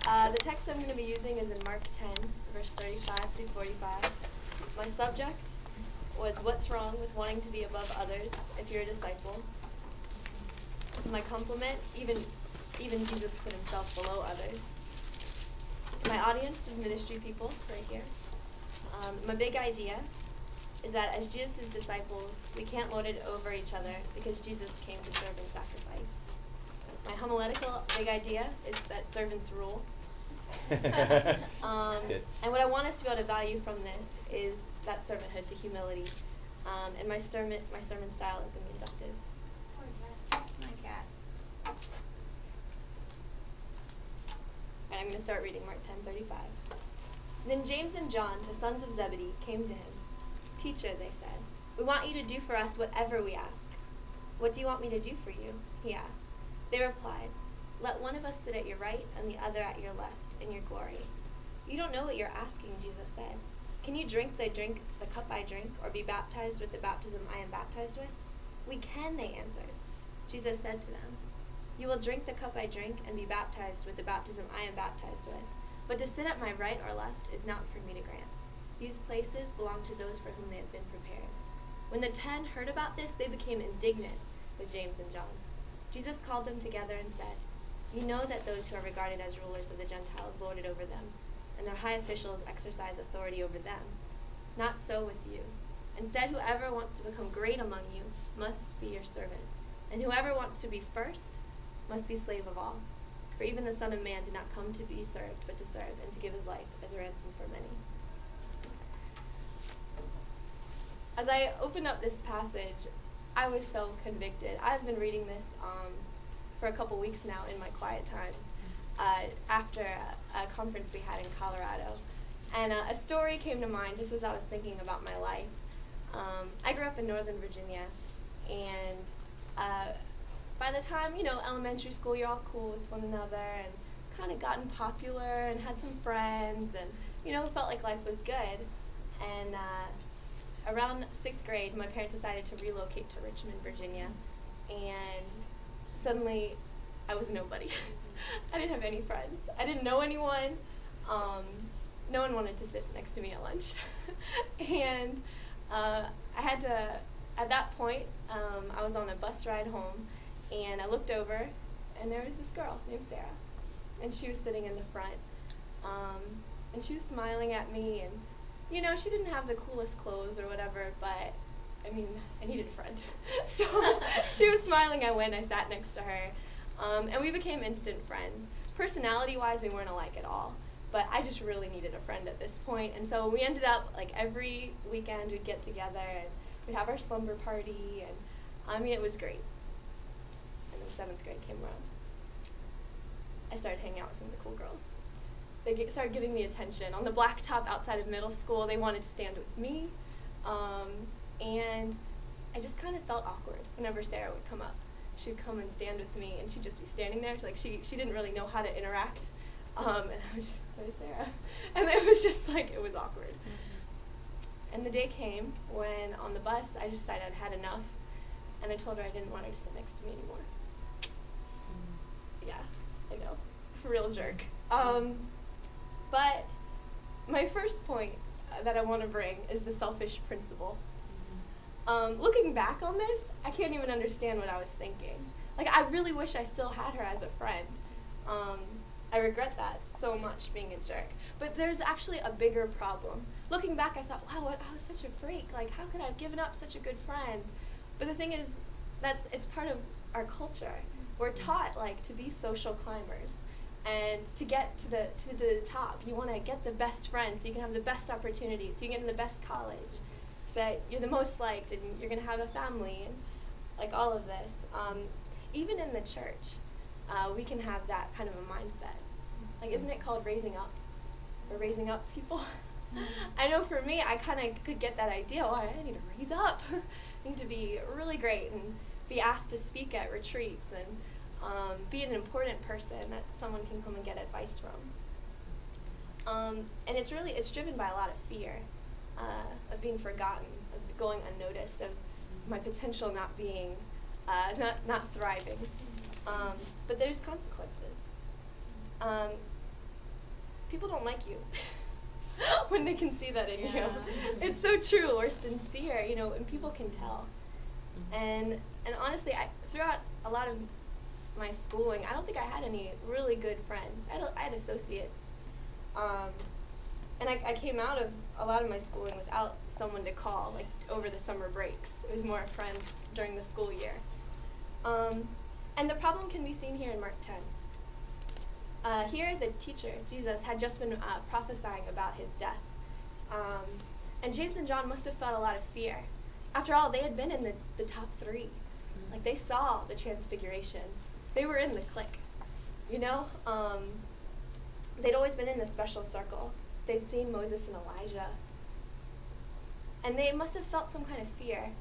The text I'm going to be using is in Mark 10, verse 35 through 45. My subject was what's wrong with wanting to be above others if you're a disciple. My complement, even Jesus put himself below others. My audience is ministry people right here. My big idea is that as Jesus' disciples, we can't lord it over each other because Jesus came to serve and sacrifice. My homiletical big idea is that servants rule. And what I want us to be able to value from this is that servanthood, the humility. And my sermon style is going to be inductive. My cat. And I'm going to start reading Mark 10:35. Then James and John, the sons of Zebedee, came to him. Teacher, they said, we want you to do for us whatever we ask. What do you want me to do for you? He asked. They replied, let one of us sit at your right and the other at your left in your glory. You don't know what you're asking, Jesus said. Can you drink the cup I drink, or be baptized with the baptism I am baptized with? We can, they answered. Jesus said to them, you will drink the cup I drink and be baptized with the baptism I am baptized with. But to sit at my right or left is not for me to grant. These places belong to those for whom they have been prepared. When the 10 heard about this, they became indignant with James and John. Jesus called them together and said, you know that those who are regarded as rulers of the Gentiles lord it over them, and their high officials exercise authority over them. Not so with you. Instead, whoever wants to become great among you must be your servant, and whoever wants to be first must be slave of all. For even the Son of Man did not come to be served, but to serve, and to give his life as a ransom for many. As I opened up this passage, I was so convicted. I've been reading this for a couple weeks now in my quiet times after a conference we had in Colorado. And a story came to mind just as I was thinking about my life. I grew up in Northern Virginia, and by the time, elementary school, you're all cool with one another and kind of gotten popular and had some friends and, felt like life was good. And around 6th grade, my parents decided to relocate to Richmond, Virginia, and suddenly I was nobody. I didn't have any friends. I didn't know anyone. No one wanted to sit next to me at lunch. And I had to, at that point, I was on a bus ride home, and I looked over, and there was this girl named Sarah, and she was sitting in the front, and she was smiling at me, and she didn't have the coolest clothes or whatever, but I needed a friend. So she was smiling, I went, I sat next to her, and we became instant friends. Personality-wise, we weren't alike at all, but I just really needed a friend at this point, and so we ended up, every weekend we'd get together, and we'd have our slumber party, and it was great. And then 7th grade came around. I started hanging out with some of the cool girls. They started giving me attention. On the blacktop outside of middle school, they wanted to stand with me, and I just kind of felt awkward whenever Sarah would come up. She would come and stand with me, and she'd just be standing there. She didn't really know how to interact, and I was just, where's Sarah? And it was just it was awkward. Mm-hmm. And the day came when on the bus, I just decided I'd had enough, and I told her I didn't want her to sit next to me anymore. Mm-hmm. Yeah, I know, real jerk. But my first point that I want to bring is the selfish principle. Looking back on this, I can't even understand what I was thinking. I really wish I still had her as a friend. I regret that so much, being a jerk. But there's actually a bigger problem. Looking back, I thought, wow, I was such a freak. How could I have given up such a good friend? But the thing is, it's part of our culture. We're taught, to be social climbers. And to get to the top, you want to get the best friends so you can have the best opportunities, so you get in the best college, so that you're the most liked and you're going to have a family, and all of this. Even in the church, we can have that kind of a mindset. Isn't it called raising up? Or raising up people? I know for me, I kind of could get that idea. Oh, I need to raise up. I need to be really great and be asked to speak at retreats and be an important person that someone can come and get advice from. And it's driven by a lot of fear of being forgotten, of going unnoticed, of my potential not being, not thriving. But there's consequences. people don't like you when they can see that in you. Yeah. It's so true. We're sincere, and people can tell. And honestly, throughout a lot of my schooling, I don't think I had any really good friends. I had associates. And I came out of a lot of my schooling without someone to call, like over the summer breaks. It was more a friend during the school year. And the problem can be seen here in Mark 10. Here, the teacher, Jesus, had just been prophesying about his death. And James and John must have felt a lot of fear. After all, they had been in the top 3. Like, they saw the transfiguration. They were in the clique, They'd always been in this special circle. They'd seen Moses and Elijah. And they must have felt some kind of fear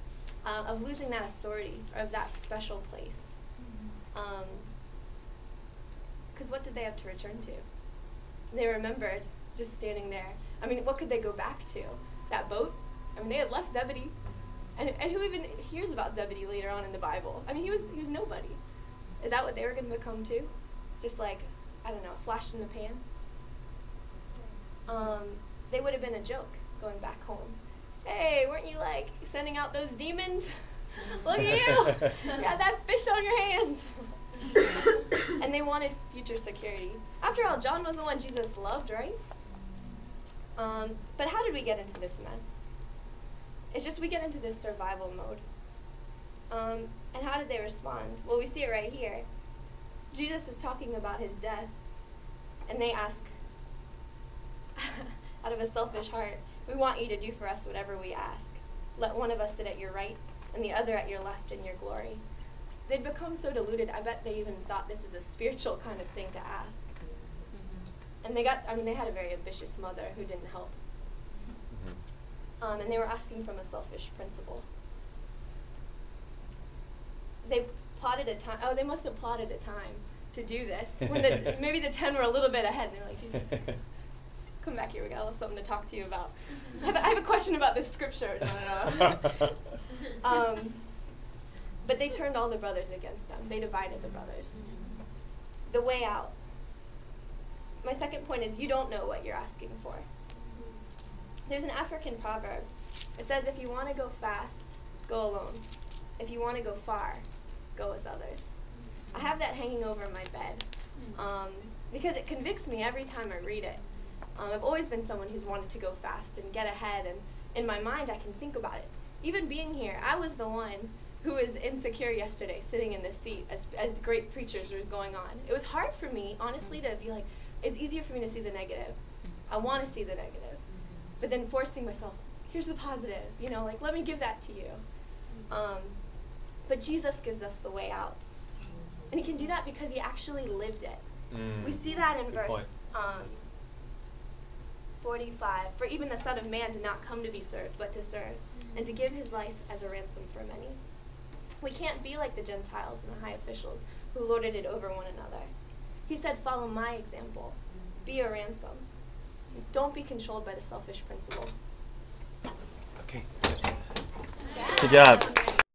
of losing that authority or of that special place. Because what did they have to return to? They remembered just standing there. I mean, what could they go back to? That boat? I mean, they had left Zebedee. And who even hears about Zebedee later on in the Bible? I mean, he was nobody. Is that what they were going to become too? Just like, I don't know, a flash in the pan? They would have been a joke going back home. Hey, weren't you like sending out those demons? Look at you! You had that fish on your hands. And they wanted future security. After all, John was the one Jesus loved, right? But how did we get into this mess? It's just we get into this survival mode. And how did they respond? Well, we see it right here. Jesus is talking about his death, and they ask, out of a selfish heart, we want you to do for us whatever we ask. Let one of us sit at your right and the other at your left in your glory. They'd become so deluded, I bet they even thought this was a spiritual kind of thing to ask. And they had a very ambitious mother who didn't help. And they were asking from a selfish principle. They plotted a time. Oh, they must have plotted a time to do this. When maybe the 10 were a little bit ahead. And they were like, Jesus, come back here. We got a little something to talk to you about. I have a question about this scripture. No. But they turned all the brothers against them. They divided the brothers. The way out. My second point is you don't know what you're asking for. There's an African proverb. It says, if you want to go fast, go alone. If you want to go far, go with others. I have that hanging over my bed because it convicts me every time I read it. I've always been someone who's wanted to go fast and get ahead, and in my mind I can think about it. Even being here, I was the one who was insecure yesterday, sitting in this seat as great preachers were going on. It was hard for me, honestly, to be like, it's easier for me to see the negative. I want to see the negative. But then forcing myself, here's the positive, like, let me give that to you. But Jesus gives us the way out. And he can do that because he actually lived it. We see that in verse 45. For even the Son of Man did not come to be served, but to serve, and to give his life as a ransom for many. We can't be like the Gentiles and the high officials who lorded it over one another. He said, follow my example. Be a ransom. Don't be controlled by the selfish principle. Okay. Good job.